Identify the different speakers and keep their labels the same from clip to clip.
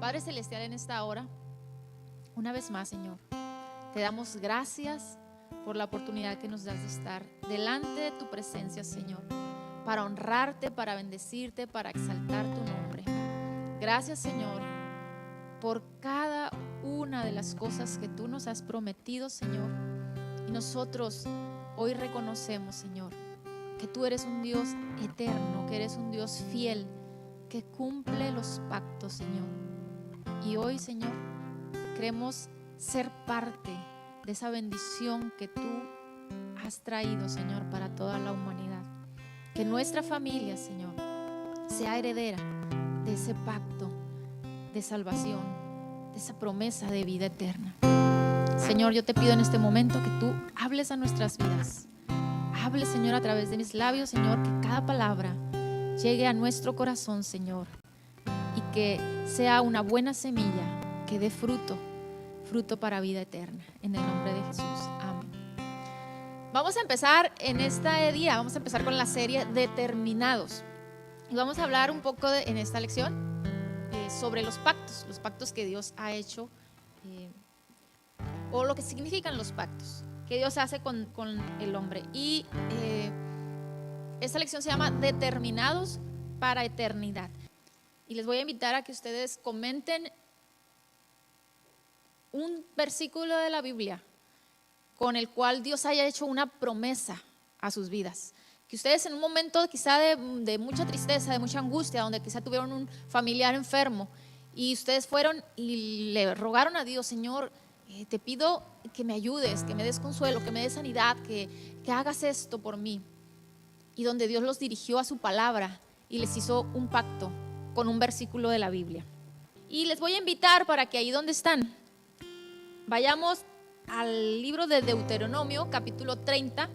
Speaker 1: Padre Celestial, en esta hora, una vez más, Señor, te damos gracias por la oportunidad que nos das de estar delante de tu presencia, Señor, para honrarte, para bendecirte, para exaltar tu nombre. Gracias, Señor, por cada una de las cosas que tú nos has prometido, Señor. Y nosotros hoy reconocemos, Señor, que tú eres un Dios eterno, que eres un Dios fiel, que cumple los pactos, Señor. Y hoy, Señor, queremos ser parte de esa bendición que tú has traído, Señor, para toda la humanidad. Que nuestra familia, Señor, sea heredera de ese pacto de salvación, de esa promesa de vida eterna. Señor, yo te pido en este momento que tú hables a nuestras vidas. Hable, Señor, a través de mis labios, Señor, que cada palabra llegue a nuestro corazón, Señor, y que sea una buena semilla que dé fruto para vida eterna. En el nombre de Jesús. Amén. Vamos a empezar en este día, vamos a empezar con la serie Determinados. Y vamos a hablar un poco en esta lección sobre los pactos que Dios ha hecho, o lo que significan los pactos que Dios hace con el hombre. Y esta lección se llama Determinados para Eternidad. Y les voy a invitar a que ustedes comenten un versículo de la Biblia con el cual Dios haya hecho una promesa a sus vidas. Que ustedes en un momento quizá de mucha tristeza, de mucha angustia, donde quizá tuvieron un familiar enfermo y ustedes fueron y le rogaron a Dios: Señor, te pido que me ayudes, que me des consuelo, que me des sanidad, que hagas esto por mí. Y donde Dios los dirigió a su palabra y les hizo un pacto con un versículo de la Biblia. Y les voy a invitar para que ahí donde están, vayamos al libro de Deuteronomio, capítulo 30,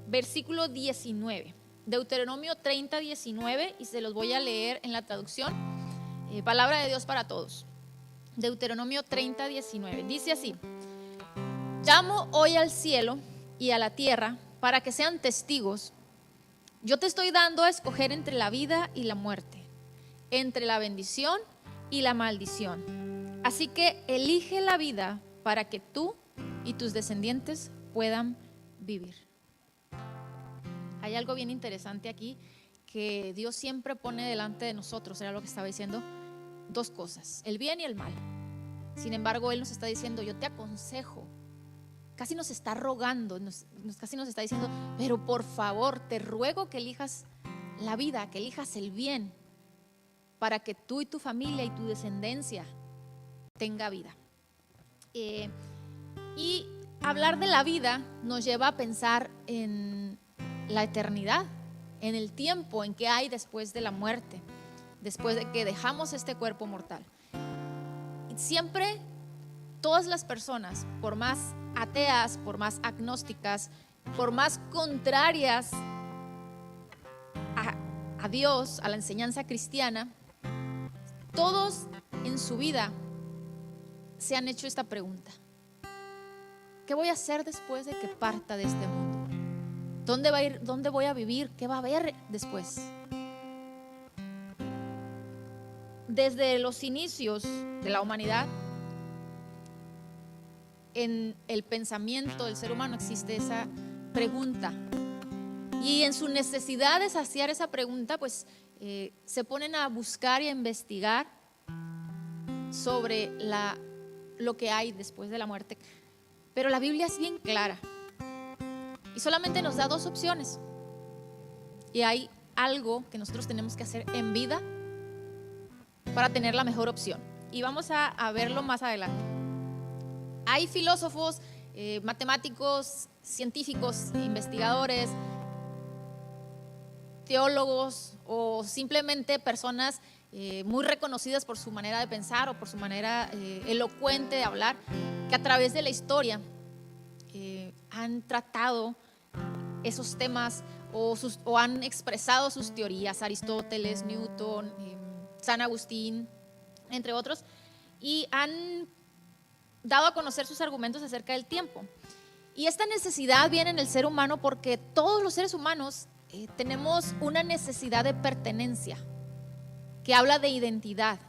Speaker 1: versículo 19. Deuteronomio 30, 19, y se los voy a leer en la traducción Palabra de Dios para Todos. Deuteronomio 30, 19. Dice así: llamo hoy al cielo y a la tierra para que sean testigos. Yo te estoy dando a escoger entre la vida y la muerte, entre la bendición y la maldición. Así que elige la vida para que tú y tus descendientes puedan vivir. Hay algo bien interesante aquí que Dios siempre pone delante de nosotros. Era lo que estaba diciendo, dos cosas: el bien y el mal. Sin embargo, Él nos está diciendo: yo te aconsejo. Casi nos está rogando, casi nos está diciendo: pero por favor, te ruego que elijas la vida, que elijas el bien, para que tú y tu familia y tu descendencia tenga vida. Y hablar de la vida nos lleva a pensar en la eternidad, en el tiempo en que hay después de la muerte, después de que dejamos este cuerpo mortal. Y siempre todas las personas, por más ateas, por más agnósticas, por más contrarias a Dios, a la enseñanza cristiana, todos en su vida se han hecho esta pregunta: ¿qué voy a hacer después de que parta de este mundo? ¿Dónde va a ir? ¿Dónde voy a vivir? ¿Qué va a haber después? Desde los inicios de la humanidad, en el pensamiento del ser humano existe esa pregunta, y en su necesidad de saciar esa pregunta, pues se ponen a buscar y a investigar sobre lo que hay después de la muerte. Pero la Biblia es bien clara y solamente nos da dos opciones, y hay algo que nosotros tenemos que hacer en vida para tener la mejor opción, y vamos a verlo más adelante. Hay filósofos, matemáticos, científicos, investigadores, teólogos o simplemente personas muy reconocidas por su manera de pensar o por su manera elocuente de hablar, que a través de la historia han tratado esos temas o han expresado sus teorías. Aristóteles, Newton, San Agustín, entre otros, y han dado a conocer sus argumentos acerca del tiempo. Y esta necesidad viene en el ser humano porque todos los seres humanos tenemos una necesidad de pertenencia, que habla de identidad.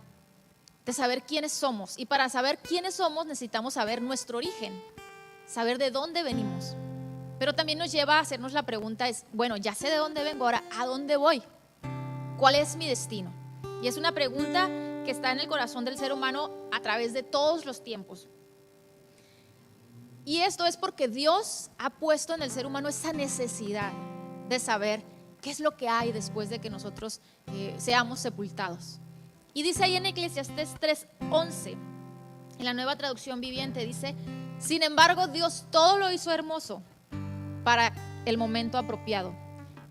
Speaker 1: de saber quiénes somos. Y para saber quiénes somos necesitamos saber nuestro origen, saber de dónde venimos. Pero también nos lleva a hacernos la pregunta bueno, ya sé de dónde vengo, ahora ¿a dónde voy? ¿Cuál es mi destino? Y es una pregunta que está en el corazón del ser humano a través de todos los tiempos. Y esto es porque Dios ha puesto en el ser humano esa necesidad de saber qué es lo que hay después de que nosotros seamos sepultados. Y dice ahí en Eclesiastés 3:11, en la Nueva Traducción Viviente, dice: sin embargo, Dios todo lo hizo hermoso para el momento apropiado.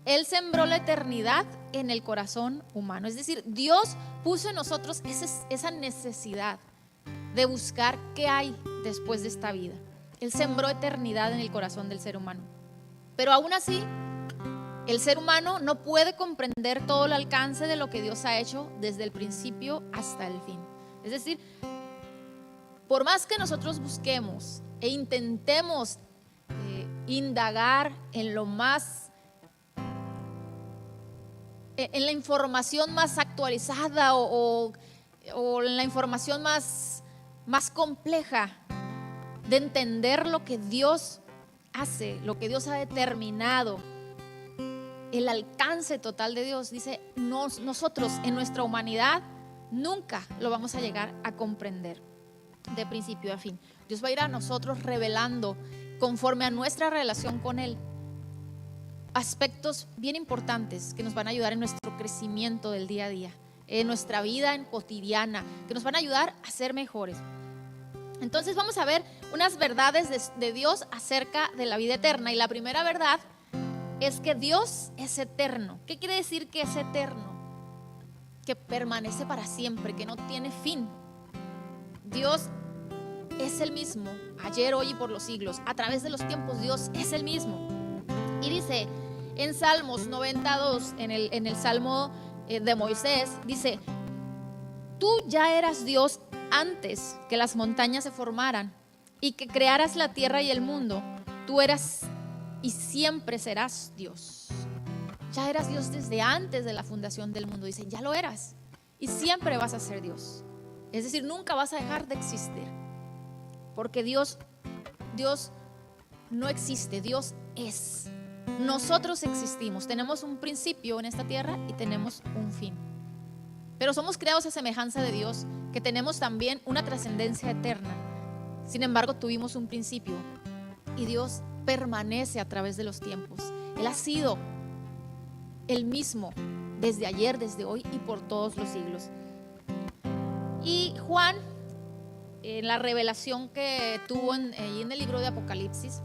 Speaker 1: Él sembró la eternidad en el corazón humano. Es decir, Dios puso en nosotros esa necesidad de buscar qué hay después de esta vida. Él sembró eternidad en el corazón del ser humano. Pero aún así, el ser humano no puede comprender todo el alcance de lo que Dios ha hecho desde el principio hasta el fin. Es decir, por más que nosotros busquemos e intentemos indagar en lo más, en la información más actualizada o en la información más compleja de entender lo que Dios hace, lo que Dios ha determinado, el alcance total de Dios, dice, nosotros en nuestra humanidad nunca lo vamos a llegar a comprender de principio a fin. Dios va a ir a nosotros revelando, conforme a nuestra relación con Él, aspectos bien importantes que nos van a ayudar en nuestro crecimiento del día a día, en nuestra vida en cotidiana, que nos van a ayudar a ser mejores. Entonces vamos a ver unas verdades de Dios acerca de la vida eterna. Y la primera verdad es que Dios es eterno. ¿Qué quiere decir que es eterno? Que permanece para siempre, que no tiene fin. Dios es el mismo, ayer, hoy y por los siglos. A través de los tiempos Dios es el mismo. Y dice en Salmos 92, en el Salmo de Moisés, dice: tú ya eras Dios antes que las montañas se formaran y que crearas la tierra y el mundo. Tú eras y siempre serás Dios. Ya eras Dios desde antes de la fundación del mundo. Dice, ya lo eras y siempre vas a ser Dios. Es decir, nunca vas a dejar de existir, porque Dios no existe, Dios es. Nosotros existimos, tenemos un principio en esta tierra y tenemos un fin. Pero somos creados a semejanza de Dios, que tenemos también una trascendencia eterna. Sin embargo, tuvimos un principio y Dios permanece a través de los tiempos. Él ha sido el mismo desde ayer, desde hoy y por todos los siglos. Y Juan, en la revelación que tuvo en el libro de Apocalipsis,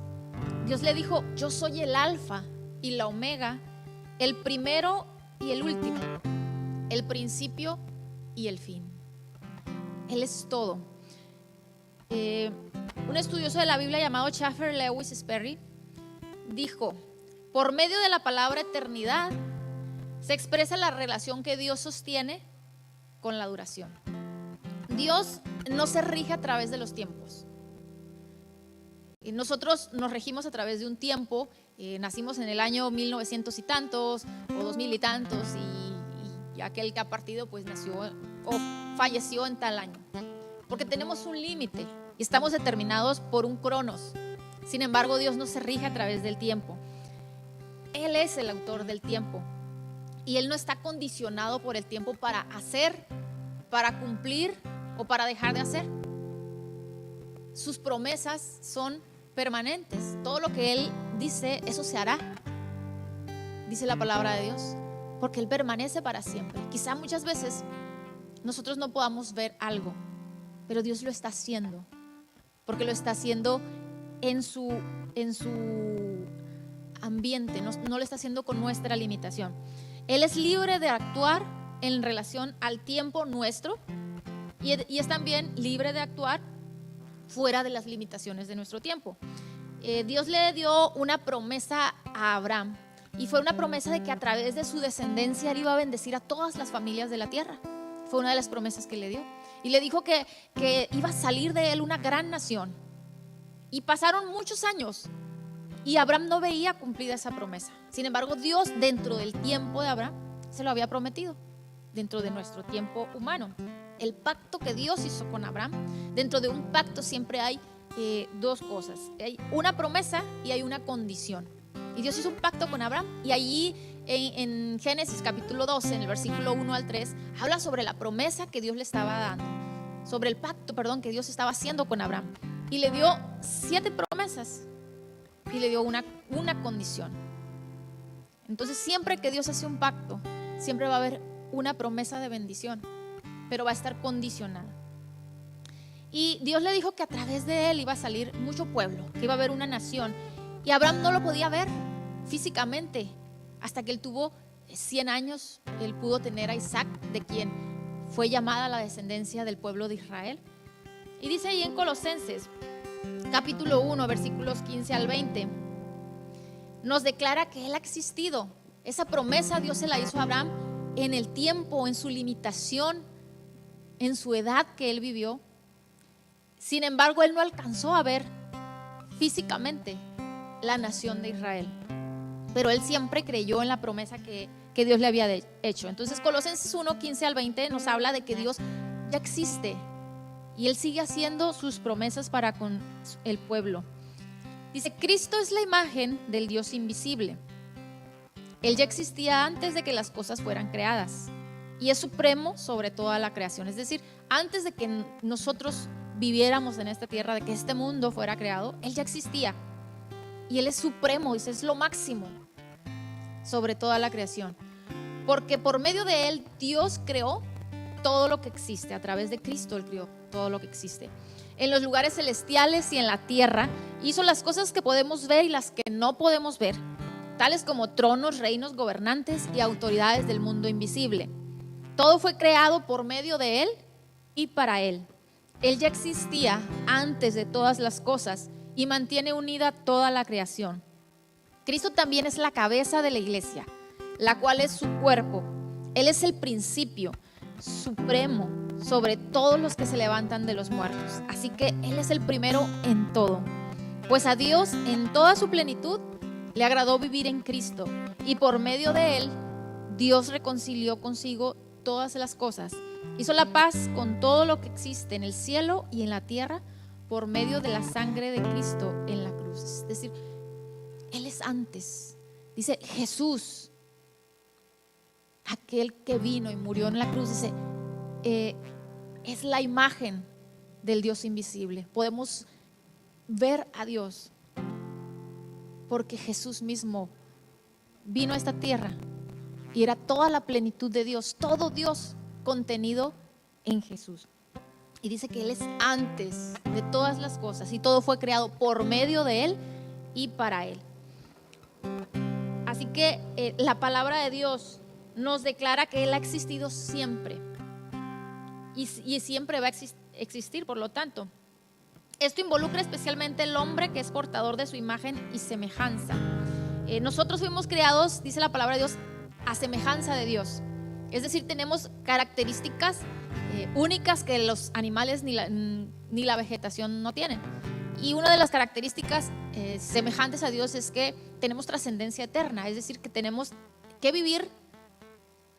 Speaker 1: Dios le dijo: yo soy el alfa y la omega, el primero y el último, el principio y el fin. Él es todo. Un estudioso de la Biblia llamado Chafer Lewis Sperry dijo: por medio de la palabra eternidad se expresa la relación que Dios sostiene con la duración. Dios no se rige a través de los tiempos. Y nosotros nos regimos a través de un tiempo. Nacimos en el año 1900 y tantos o 2000 y tantos, y aquel que ha partido pues nació o falleció en tal año, porque tenemos un límite y estamos determinados por un cronos. Sin embargo, Dios no se rige a través del tiempo. Él es el autor del tiempo y Él no está condicionado por el tiempo para hacer, para cumplir o para dejar de hacer. Sus promesas son permanentes. Todo lo que Él dice, eso se hará, dice la palabra de Dios, porque Él permanece para siempre. Quizá muchas veces nosotros no podamos ver algo, pero Dios lo está haciendo, porque lo está haciendo en su ambiente, no lo está haciendo con nuestra limitación. Él es libre de actuar en relación al tiempo nuestro y es también libre de actuar fuera de las limitaciones de nuestro tiempo. Dios le dio una promesa a Abraham, y fue una promesa de que a través de su descendencia Él iba a bendecir a todas las familias de la tierra. Fue una de las promesas que le dio, y le dijo que iba a salir de él una gran nación. Y pasaron muchos años y Abraham no veía cumplida esa promesa. Sin embargo, Dios, dentro del tiempo de Abraham, se lo había prometido, dentro de nuestro tiempo humano. el pacto que Dios hizo con Abraham. Dentro de un pacto siempre hay dos cosas. Hay una promesa y hay una condición. Y Dios hizo un pacto con Abraham, y allí en Génesis capítulo 12, en el versículo 1 al 3, habla sobre la promesa que Dios le estaba dando, sobre el pacto, que Dios estaba haciendo con Abraham. Y le dio 7 promesas y le dio una condición. Entonces siempre que Dios hace un pacto, siempre va a haber una promesa de bendición, pero va a estar condicionada. Y Dios le dijo que a través de él iba a salir mucho pueblo, que iba a haber una nación. Y Abraham no lo podía ver físicamente. Hasta que él tuvo 100 años, él pudo tener a Isaac, de quien fue llamada la descendencia del pueblo de Israel. Y dice ahí en Colosenses capítulo 1, versículos 15 al 20, nos declara que él ha existido. Esa promesa Dios se la hizo a Abraham en el tiempo, en su limitación, en su edad que él vivió. Sin embargo, él no alcanzó a ver físicamente la nación de Israel, pero él siempre creyó en la promesa que Dios le había hecho. Entonces Colosenses 1, 15 al 20 nos habla de que Dios ya existe y él sigue haciendo sus promesas para con el pueblo. Dice: Cristo es la imagen del Dios invisible. Él ya existía antes de que las cosas fueran creadas y es supremo sobre toda la creación. Es decir, antes de que nosotros viviéramos en esta tierra, de que este mundo fuera creado, él ya existía. Y él es supremo, dice, es lo máximo sobre toda la creación. Porque por medio de él Dios creó todo lo que existe. A través de Cristo él creó todo lo que existe. En los lugares celestiales y en la tierra hizo las cosas que podemos ver y las que no podemos ver, tales como tronos, reinos, gobernantes y autoridades del mundo invisible. Todo fue creado por medio de él y para él. Él ya existía antes de todas las cosas y mantiene unida toda la creación. Cristo también es la cabeza de la iglesia, la cual es su cuerpo. Él es el principio supremo sobre todos los que se levantan de los muertos. Así que él es el primero en todo. Pues a Dios en toda su plenitud le agradó vivir en Cristo, y por medio de él Dios reconcilió consigo todas las cosas. Hizo la paz con todo lo que existe en el cielo y en la tierra por medio de la sangre de Cristo en la cruz. Es decir, él es antes. Dice Jesús, aquel que vino y murió en la cruz, dice, es la imagen del Dios invisible. Podemos ver a Dios porque Jesús mismo vino a esta tierra y era toda la plenitud de Dios, todo Dios contenido en Jesús. Y dice que él es antes de todas las cosas y todo fue creado por medio de él y para él. Así que la palabra de Dios nos declara que él ha existido siempre y siempre va a existir. Por lo tanto, esto involucra especialmente el hombre, que es portador de su imagen y semejanza. Nosotros fuimos creados, dice la palabra de Dios, a semejanza de Dios. Es decir, tenemos características únicas que los animales ni la vegetación no tienen. Y una de las características semejantes a Dios es que tenemos trascendencia eterna. Es decir, que tenemos que vivir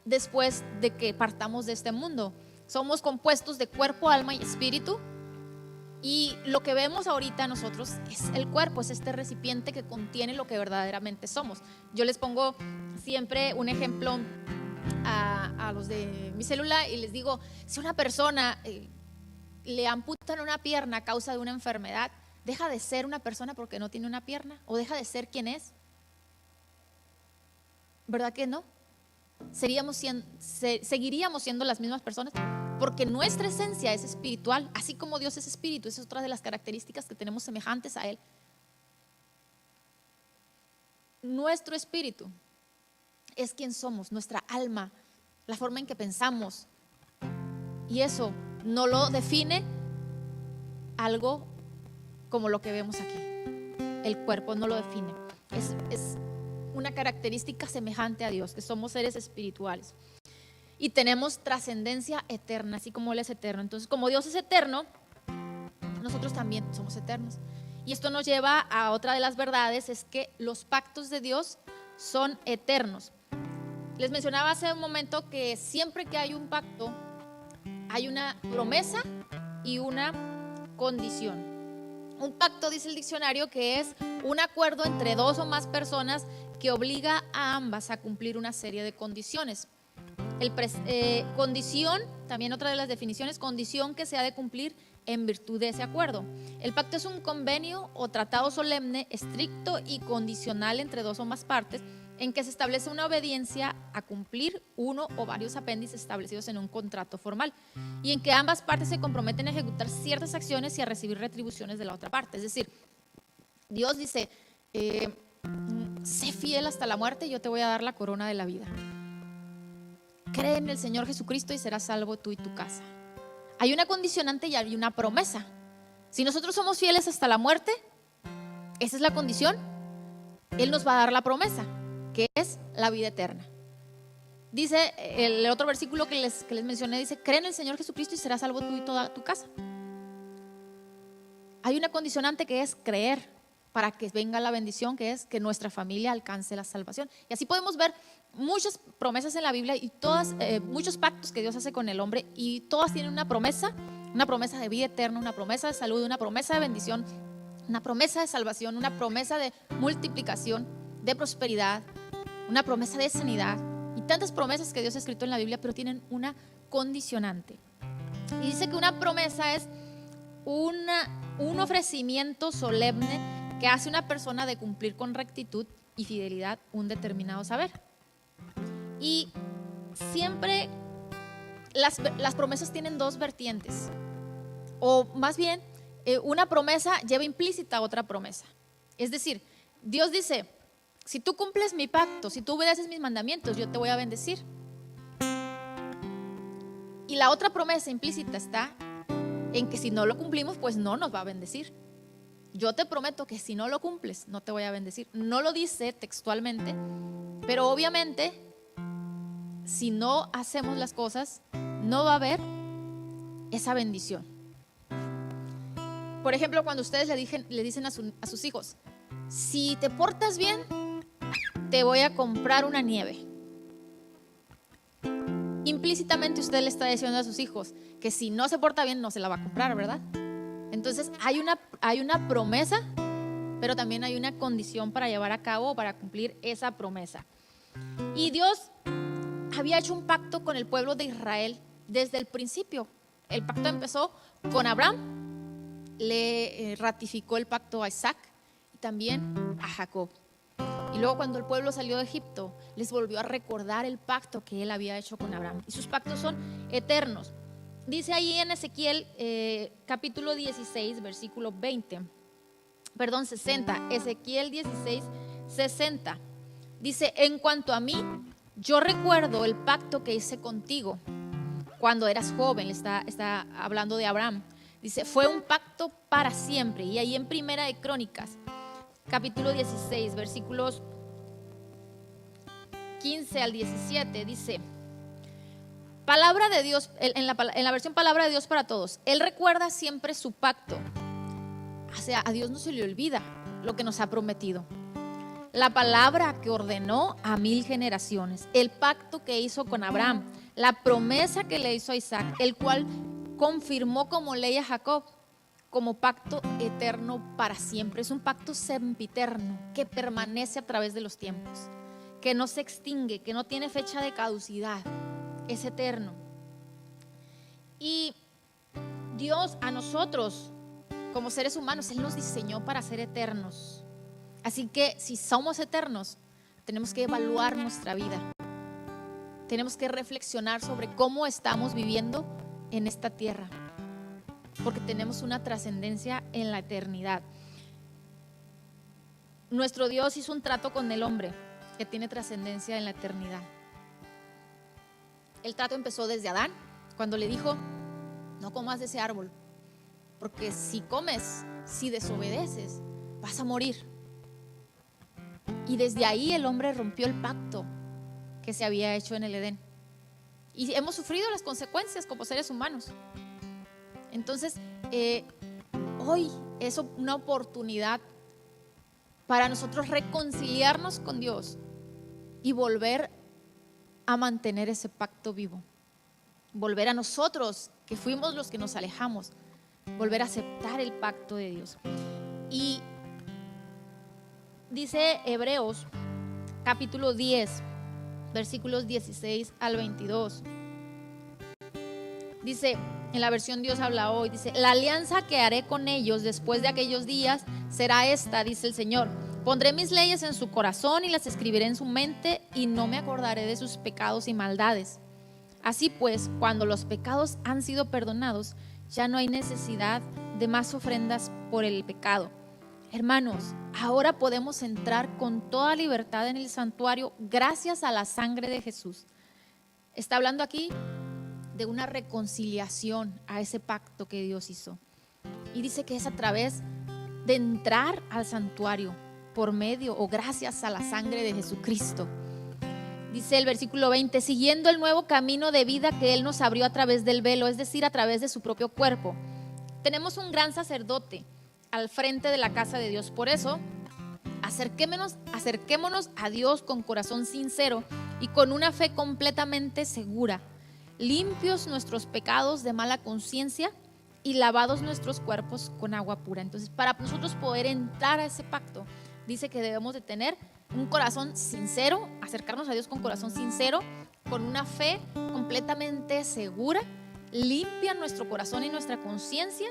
Speaker 1: después de que partamos de este mundo. Somos compuestos de cuerpo, alma y espíritu. Y lo que vemos ahorita nosotros es el cuerpo, es este recipiente que contiene lo que verdaderamente somos. Yo les pongo siempre un ejemplo a los de mi célula y les digo: si una persona le amputan una pierna a causa de una enfermedad, ¿deja de ser una persona porque no tiene una pierna? ¿O deja de ser quien es? ¿Verdad que no? Seguiríamos siendo las mismas personas, porque nuestra esencia es espiritual, así como Dios es espíritu. Esa es otra de las características que tenemos semejantes a él. Nuestro espíritu es quien somos, nuestra alma, la forma en que pensamos, y eso no lo define algo como lo que vemos aquí. El cuerpo no lo define. Es una característica semejante a Dios, que somos seres espirituales y tenemos trascendencia eterna, así como él es eterno. Entonces, como Dios es eterno, nosotros también somos eternos. Y esto nos lleva a otra de las verdades, es que los pactos de Dios son eternos. Les mencionaba hace un momento que siempre que hay un pacto, hay una promesa y una condición. Un pacto, dice el diccionario, que es un acuerdo entre dos o más personas que obliga a ambas a cumplir una serie de condiciones. Condición, también otra de las definiciones, condición que se ha de cumplir en virtud de ese acuerdo. El pacto es un convenio o tratado solemne, estricto y condicional entre dos o más partes, en que se establece una obediencia a cumplir uno o varios apéndices establecidos en un contrato formal, y en que ambas partes se comprometen a ejecutar ciertas acciones y a recibir retribuciones de la otra parte. Es decir, Dios dice, sé fiel hasta la muerte y yo te voy a dar la corona de la vida. Cree en el Señor Jesucristo y serás salvo tú y tu casa. Hay una condicionante y hay una promesa. Si nosotros somos fieles hasta la muerte, esa es la condición, Él nos va a dar la promesa, que es la vida eterna. Dice el otro versículo que les mencioné, dice, cree en el Señor Jesucristo y serás salvo tú y toda tu casa. Hay una condicionante que es creer para que venga la bendición, que es que nuestra familia alcance la salvación. Y así podemos ver muchas promesas en la Biblia y muchos pactos que Dios hace con el hombre, y todas tienen una promesa de vida eterna, una promesa de salud, una promesa de bendición, una promesa de salvación, una promesa de multiplicación, de prosperidad, una promesa de sanidad, y tantas promesas que Dios ha escrito en la Biblia, pero tienen una condicionante. Y dice que una promesa es un ofrecimiento solemne que hace una persona de cumplir con rectitud y fidelidad un determinado saber. Y siempre las promesas tienen dos vertientes, o más bien una promesa lleva implícita otra promesa. Es decir, Dios dice, si tú cumples mi pacto, si tú obedeces mis mandamientos, yo te voy a bendecir. Y la otra promesa implícita está en que si no lo cumplimos, pues no nos va a bendecir. Yo te prometo que si no lo cumples, no te voy a bendecir. No lo dice textualmente, pero obviamente, si no hacemos las cosas, no va a haber esa bendición. Por ejemplo, cuando ustedes le dicen a sus hijos, si te portas bien, te voy a comprar una nieve. Implícitamente usted le está diciendo a sus hijos que si no se porta bien, no se la va a comprar, ¿verdad? Entonces hay una promesa, pero también hay una condición para llevar a cabo, para cumplir esa promesa. Y Dios había hecho un pacto con el pueblo de Israel desde el principio. El pacto empezó con Abraham, le ratificó el pacto a Isaac y también a Jacob. Y luego, cuando el pueblo salió de Egipto, les volvió a recordar el pacto que él había hecho con Abraham. Y sus pactos son eternos. Dice ahí en Ezequiel capítulo 16, versículo 60. Ezequiel 16, 60. Dice, en cuanto a mí, yo recuerdo el pacto que hice contigo cuando eras joven. Está hablando de Abraham. Dice, fue un pacto para siempre. Y ahí en Primera de Crónicas, capítulo 16, versículos 15 al 17, dice, palabra de Dios, en la versión palabra de Dios para todos, Él recuerda siempre su pacto. O sea, a Dios no se le olvida lo que nos ha prometido. La palabra que ordenó a 1000 generaciones, el pacto que hizo con Abraham, la promesa que le hizo a Isaac, el cual confirmó como ley a Jacob, como pacto eterno para siempre. Es un pacto sempiterno que permanece a través de los tiempos, que no se extingue, que no tiene fecha de caducidad, es eterno. Y Dios a nosotros como seres humanos, Él nos diseñó para ser eternos. Así que si somos eternos, tenemos que evaluar nuestra vida. Tenemos que reflexionar sobre cómo estamos viviendo en esta tierra, porque tenemos una trascendencia en la eternidad. Nuestro Dios hizo un trato con el hombre que tiene trascendencia en la eternidad. El trato empezó desde Adán, cuando le dijo, no comas de ese árbol, porque si comes, si desobedeces, vas a morir. Y desde ahí el hombre rompió el pacto que se había hecho en el Edén. Y hemos sufrido las consecuencias como seres humanos. Entonces, hoy es una oportunidad para nosotros reconciliarnos con Dios y volver a mantener ese pacto vivo. Volver a nosotros que fuimos los que nos alejamos, volver a aceptar el pacto de Dios. Y dice Hebreos capítulo 10, versículos 16 al 22. Dice, en la versión Dios habla hoy, dice: la alianza que haré con ellos después de aquellos días será esta, dice el Señor. Pondré mis leyes en su corazón y las escribiré en su mente, y no me acordaré de sus pecados y maldades. Así pues, cuando los pecados han sido perdonados, ya no hay necesidad de más ofrendas por el pecado. Hermanos, ahora podemos entrar con toda libertad en el santuario gracias a la sangre de Jesús. Está hablando aquí de una reconciliación a ese pacto que Dios hizo. Y dice que es a través de entrar al santuario por medio o gracias a la sangre de Jesucristo. Dice el versículo 20: siguiendo el nuevo camino de vida que Él nos abrió a través del velo, es decir, a través de su propio cuerpo. Tenemos un gran sacerdote al frente de la casa de Dios. Por eso, acerquémonos a Dios con corazón sincero y con una fe completamente segura, limpios nuestros pecados de mala conciencia y lavados nuestros cuerpos con agua pura. Entonces, para nosotros poder entrar a ese pacto, dice que debemos de tener un corazón sincero, acercarnos a Dios con corazón sincero, con una fe completamente segura, limpia nuestro corazón y nuestra conciencia,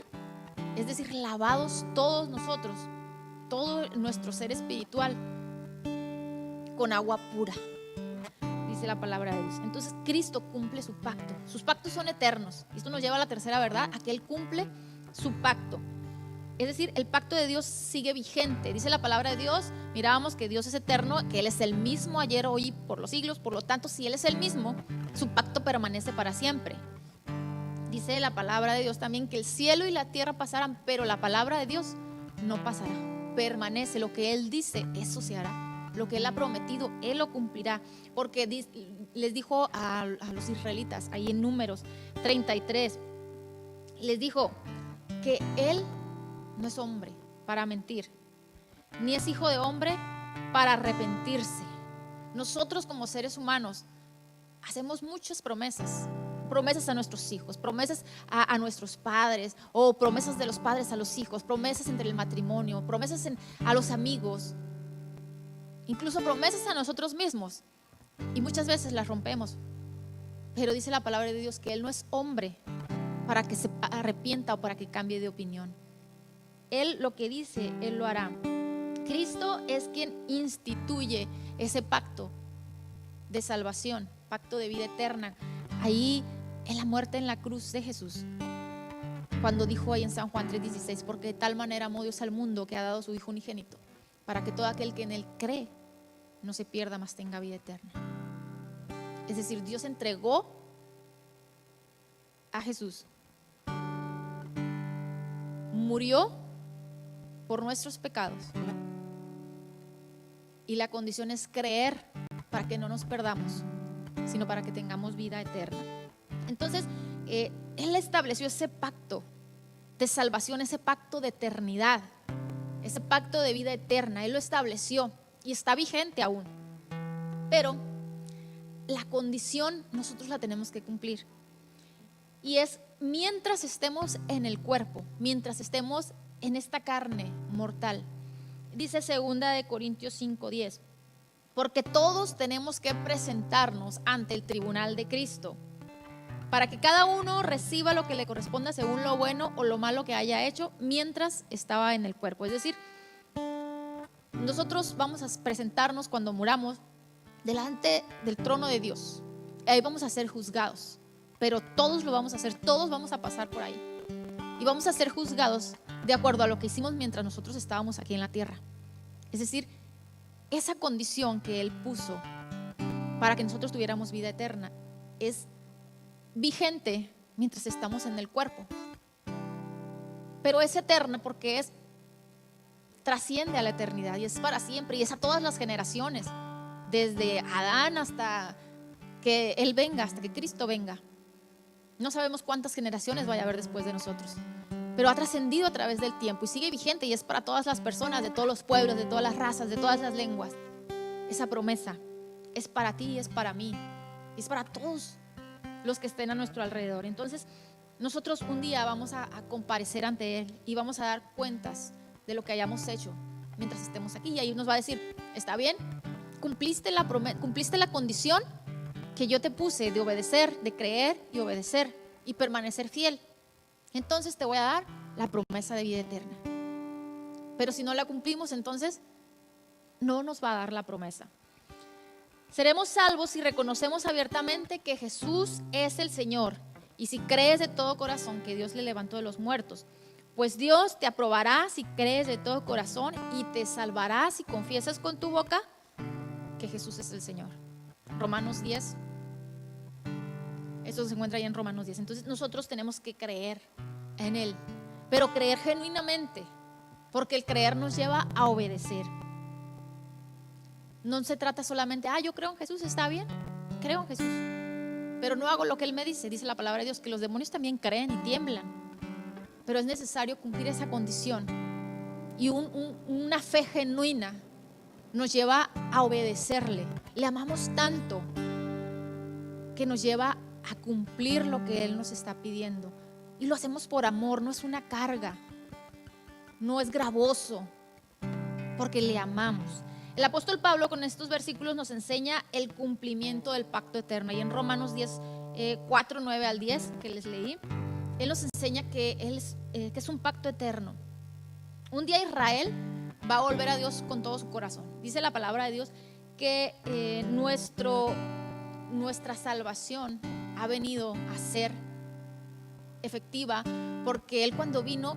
Speaker 1: es decir, lavados todos nosotros, todo nuestro ser espiritual, con agua pura, dice la palabra de Dios. Entonces Cristo cumple su pacto. Sus pactos son eternos. Y esto nos lleva a la tercera verdad, a que Él cumple su pacto. Es decir, el pacto de Dios sigue vigente. Dice la palabra de Dios, mirábamos que Dios es eterno, que Él es el mismo ayer, hoy y por los siglos. Por lo tanto, si Él es el mismo, su pacto permanece para siempre. Dice la palabra de Dios también que el cielo y la tierra pasarán, pero la palabra de Dios no pasará, permanece. Lo que Él dice, eso se hará. Lo que Él ha prometido, Él lo cumplirá. Porque les dijo a los israelitas, ahí en Números 33, les dijo que Él no es hombre para mentir, ni es hijo de hombre para arrepentirse. Nosotros como seres humanos hacemos muchas promesas a nuestros hijos, promesas a nuestros padres, o promesas de los padres a los hijos, promesas entre el matrimonio, promesas a los amigos, incluso promesas a nosotros mismos, y muchas veces las rompemos. Pero dice la palabra de Dios que Él no es hombre para que se arrepienta o para que cambie de opinión. Él lo que dice, Él lo hará. Cristo es quien instituye ese pacto de salvación, pacto de vida eterna, ahí en la muerte en la cruz de Jesús, cuando dijo ahí en San Juan 3:16: porque de tal manera amó Dios al mundo que ha dado a su Hijo unigénito, para que todo aquel que en Él cree no se pierda, mas tenga vida eterna. Es decir, Dios entregó a Jesús, murió por nuestros pecados, y la condición es creer para que no nos perdamos, sino para que tengamos vida eterna. Entonces, Él estableció ese pacto de salvación, ese pacto de eternidad, ese pacto de vida eterna. Él lo estableció y está vigente aún. Pero la condición nosotros la tenemos que cumplir. Y es mientras estemos en el cuerpo, mientras estemos en esta carne mortal. Dice 2 Corintios 5:10: porque todos tenemos que presentarnos ante el tribunal de Cristo, para que cada uno reciba lo que le corresponda según lo bueno o lo malo que haya hecho mientras estaba en el cuerpo. Es decir, nosotros vamos a presentarnos cuando muramos delante del trono de Dios. Ahí vamos a ser juzgados, pero todos lo vamos a hacer, todos vamos a pasar por ahí. Y vamos a ser juzgados de acuerdo a lo que hicimos mientras nosotros estábamos aquí en la tierra. Es decir, esa condición que Él puso para que nosotros tuviéramos vida eterna es vigente mientras estamos en el cuerpo, pero es eterna porque trasciende a la eternidad y es para siempre, y es a todas las generaciones, desde Adán hasta que Él venga, hasta que Cristo venga. No sabemos cuántas generaciones vaya a haber después de nosotros, pero ha trascendido a través del tiempo y sigue vigente, y es para todas las personas, de todos los pueblos, de todas las razas, de todas las lenguas. Esa promesa es para ti, es para mí, es para todos los que estén a nuestro alrededor. Entonces, nosotros un día vamos a comparecer ante Él y vamos a dar cuentas de lo que hayamos hecho mientras estemos aquí. Y ahí nos va a decir, ¿está bien? ¿Cumpliste la condición que yo te puse de obedecer, de creer y obedecer y permanecer fiel? Entonces te voy a dar la promesa de vida eterna. Pero si no la cumplimos, entonces no nos va a dar la promesa. Seremos salvos si reconocemos abiertamente que Jesús es el Señor y si crees de todo corazón que Dios le levantó de los muertos. Pues Dios te aprobará si crees de todo corazón y te salvará si confiesas con tu boca que Jesús es el Señor. Romanos 10. Eso se encuentra ahí en Romanos 10. Entonces nosotros tenemos que creer en Él, pero creer genuinamente, porque el creer nos lleva a obedecer. No se trata solamente, yo creo en Jesús, está bien, creo en Jesús, pero no hago lo que Él me dice. Dice la palabra de Dios que los demonios también creen y tiemblan, pero es necesario cumplir esa condición. Y una fe genuina nos lleva a obedecerle. Le amamos tanto que nos lleva a cumplir lo que Él nos está pidiendo. Y lo hacemos por amor, no es una carga, no es gravoso, porque le amamos. El apóstol Pablo con estos versículos nos enseña el cumplimiento del pacto eterno. Y en Romanos 10, 4, 9 al 10 que les leí, Él nos enseña que es un pacto eterno. Un día Israel va a volver a Dios con todo su corazón. Dice la palabra de Dios que nuestra salvación ha venido a ser efectiva porque Él, cuando vino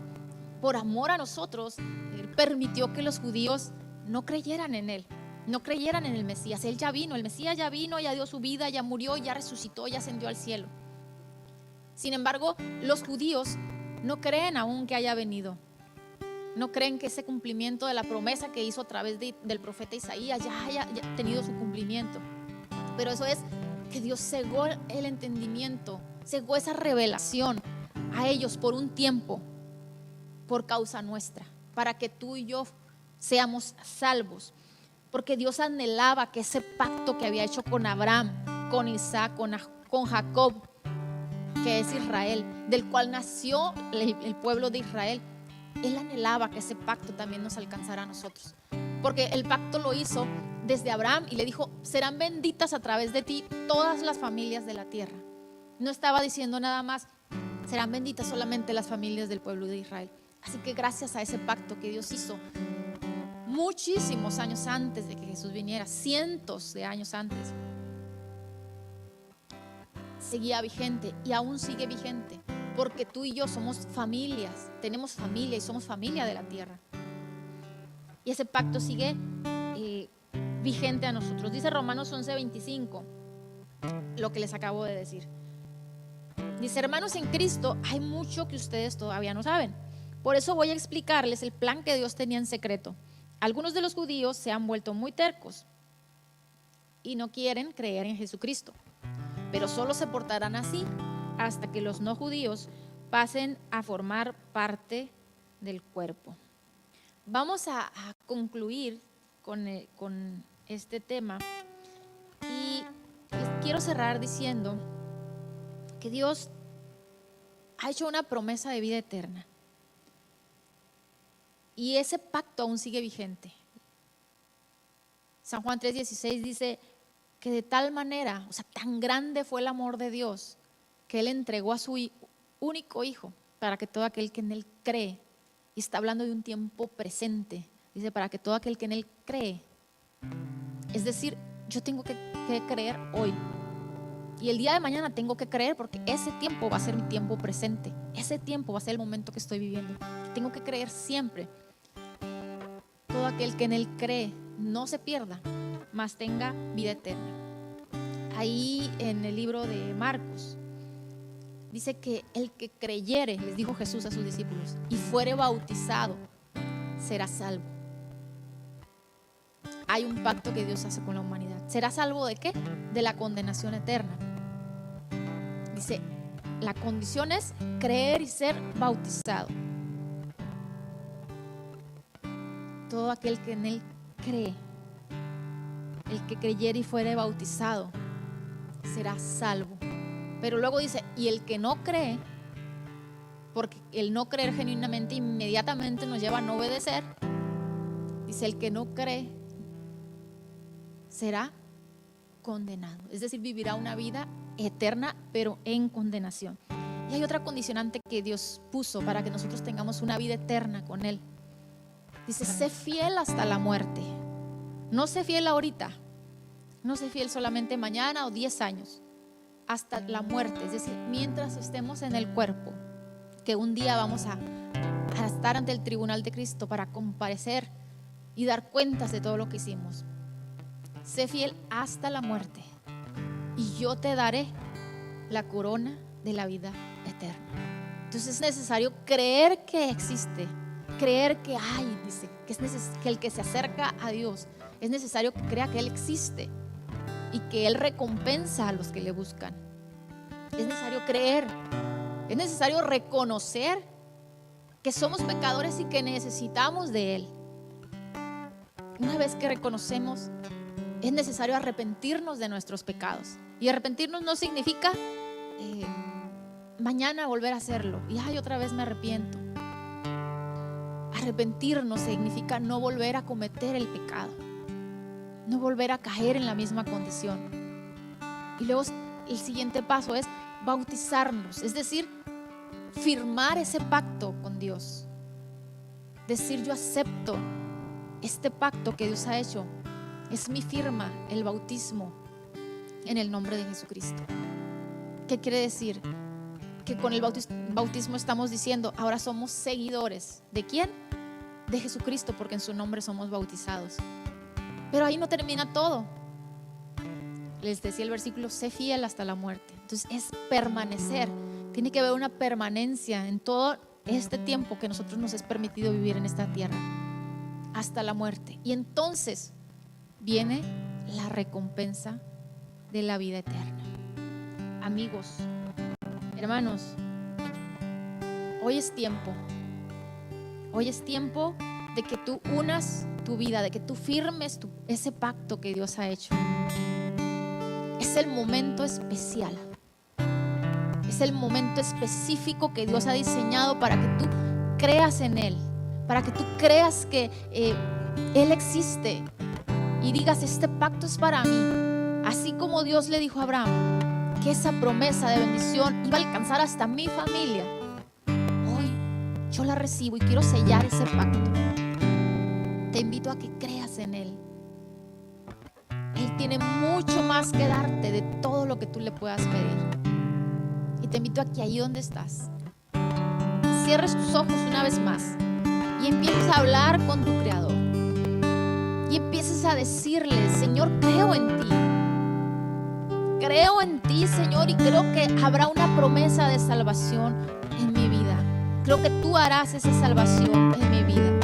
Speaker 1: por amor a nosotros, permitió que los judíos no creyeran en Él, no creyeran en el Mesías. Él ya vino, el Mesías ya vino, ya dio su vida, ya murió, ya resucitó, ya ascendió al cielo. Sin embargo, los judíos no creen aún que haya venido. No creen que ese cumplimiento de la promesa que hizo a través del profeta Isaías ya haya tenido su cumplimiento. Pero eso es que Dios cegó el entendimiento, cegó esa revelación a ellos por un tiempo, por causa nuestra, para que tú y yo seamos salvos. Porque Dios anhelaba que ese pacto que había hecho con Abraham, con Isaac, con Jacob, que es Israel, del cual nació el pueblo de Israel, Él anhelaba que ese pacto también nos alcanzara a nosotros. Porque el pacto lo hizo desde Abraham y le dijo, serán benditas a través de ti todas las familias de la tierra. No estaba diciendo nada más, serán benditas solamente las familias del pueblo de Israel. Así que gracias a ese pacto que Dios hizo muchísimos años antes de que Jesús viniera, cientos de años antes, seguía vigente y aún sigue vigente, porque tú y yo somos familias, tenemos familia y somos familia de la tierra. Y ese pacto sigue vigente a nosotros. Dice Romanos 11:25, lo que les acabo de decir. Dice, hermanos en Cristo, hay mucho que ustedes todavía no saben. Por eso voy a explicarles el plan que Dios tenía en secreto. Algunos de los judíos se han vuelto muy tercos y no quieren creer en Jesucristo, pero solo se portarán así hasta que los no judíos pasen a formar parte del cuerpo. Vamos a concluir con este tema y les quiero cerrar diciendo que Dios ha hecho una promesa de vida eterna. Y ese pacto aún sigue vigente. San Juan 3:16 dice que de tal manera, o sea, tan grande fue el amor de Dios, que Él entregó a su único Hijo para que todo aquel que en Él cree, y está hablando de un tiempo presente, dice para que todo aquel que en Él cree, es decir, yo tengo que creer hoy. Y el día de mañana tengo que creer porque ese tiempo va a ser mi tiempo presente. Ese tiempo va a ser el momento que estoy viviendo. Tengo que creer siempre. Todo aquel que en Él cree no se pierda, mas tenga vida eterna. Ahí en el libro de Marcos dice que el que creyere, les dijo Jesús a sus discípulos, y fuere bautizado, será salvo. Hay un pacto que Dios hace con la humanidad. ¿Será salvo de qué? De la condenación eterna. Dice, la condición es creer y ser bautizado. Todo aquel que en Él cree, el que creyere y fuere bautizado, será salvo. Pero luego dice, y el que no cree porque el no creer genuinamente inmediatamente nos lleva a no obedecer. Dice, el que no cree será condenado, es decir, vivirá una vida eterna pero en condenación. Y hay otra condicionante que Dios puso para que nosotros tengamos una vida eterna con Él. Dice, sé fiel hasta la muerte. No sé fiel ahorita, no sé fiel solamente mañana o 10 años, hasta la muerte, es decir, mientras estemos en el cuerpo, que un día vamos a estar ante el tribunal de Cristo para comparecer y dar cuentas de todo lo que hicimos. Sé fiel hasta la muerte y yo te daré la corona de la vida eterna. Entonces es necesario creer que existe, creer que hay, dice, que el que se acerca a Dios, es necesario que crea que Él existe y que Él recompensa a los que le buscan. Es necesario creer, es necesario reconocer que somos pecadores y que necesitamos de Él. Una vez que reconocemos, es necesario arrepentirnos de nuestros pecados. Y arrepentirnos no significa mañana volver a hacerlo y otra vez me arrepiento. Arrepentirnos significa no volver a cometer el pecado, no volver a caer en la misma condición. Y luego el siguiente paso es bautizarnos, es decir, firmar ese pacto con Dios. Decir, yo acepto este pacto que Dios ha hecho. Es mi firma, el bautismo en el nombre de Jesucristo. ¿Qué quiere decir? Que con el bautismo estamos diciendo, ahora somos seguidores. ¿De quién? De Jesucristo, porque en su nombre somos bautizados. Pero ahí no termina todo. Les decía el versículo, sé fiel hasta la muerte. Entonces es permanecer. Tiene que haber una permanencia en todo este tiempo que nosotros nos es permitido vivir en esta tierra, hasta la muerte. Y entonces viene la recompensa de la vida eterna. Amigos, hermanos, hoy es tiempo de que tú unas tu vida, de que tú firmes ese pacto que Dios ha hecho. Es el momento especial, es el momento específico que Dios ha diseñado para que tú creas en Él, para que tú creas que Él existe y digas, este pacto es para mí. Así como Dios le dijo a Abraham que esa promesa de bendición iba a alcanzar hasta mi familia, hoy yo la recibo y quiero sellar ese pacto. Te invito a que creas en Él. Él tiene mucho más que darte de todo lo que tú le puedas pedir. Y te invito a que ahí donde estás, cierres tus ojos una vez más y empieces a hablar con tu Creador. Y empieces a decirle, Señor, creo en ti. Creo en ti, Señor, y creo que habrá una promesa de salvación en mi vida. Creo que tú harás esa salvación en mi vida.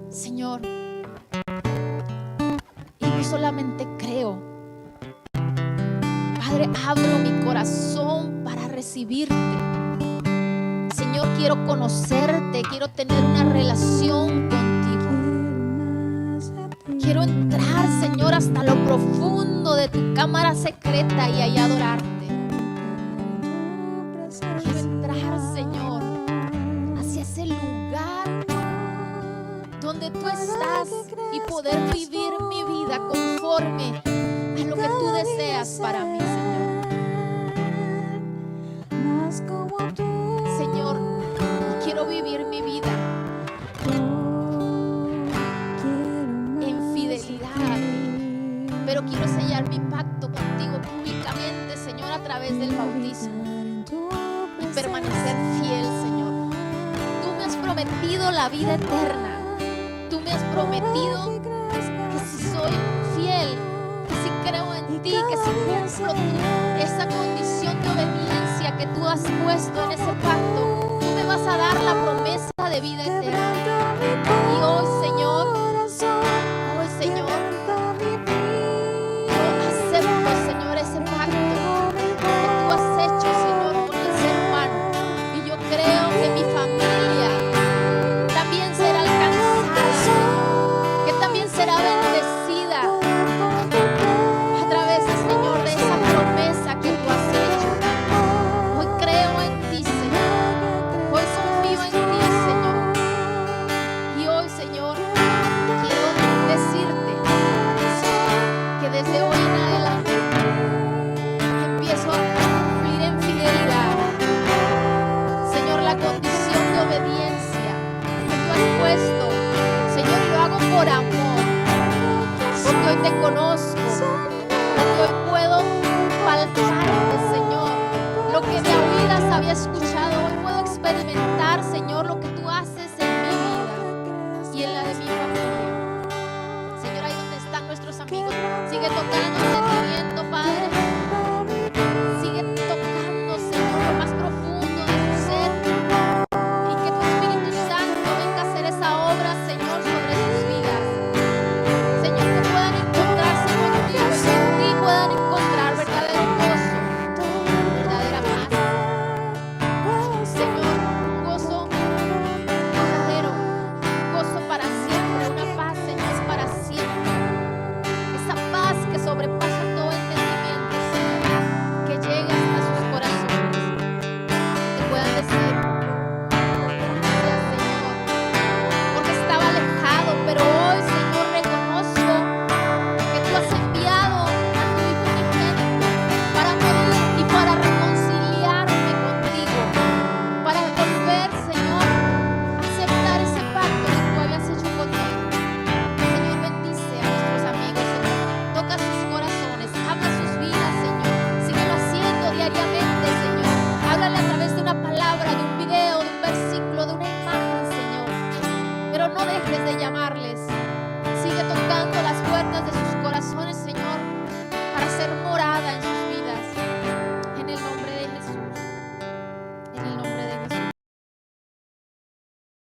Speaker 1: Señor, y no solamente creo, Padre, abro mi corazón para recibirte. Señor, quiero conocerte, quiero tener una relación contigo. Quiero entrar, Señor, hasta lo profundo de tu cámara secreta y ahí adorarte. Quiero entrar, Señor, hacia ese lugar donde tú estás y poder vivir mi vida conforme a lo que tú deseas para mí, Señor. Señor, quiero vivir mi vida en fidelidad a ti, pero quiero sellar mi pacto contigo públicamente, Señor, a través del bautismo y permanecer fiel, Señor. Tú me has prometido la vida eterna. Tú me has prometido que si soy fiel, que si creo en ti, que si cumplo esa condición de obediencia que tú has puesto en ese pacto, tú me vas a dar la promesa de vida eterna. Y hoy, Señor, yo acepto, Señor, ese pacto que tú has hecho, Señor, con el ser humano. Y yo creo que mi familia también será alcanzada, Señor, que también será bendecida a través, Señor, de esa promesa que tú has hecho. Hoy creo, experimentar, Señor, lo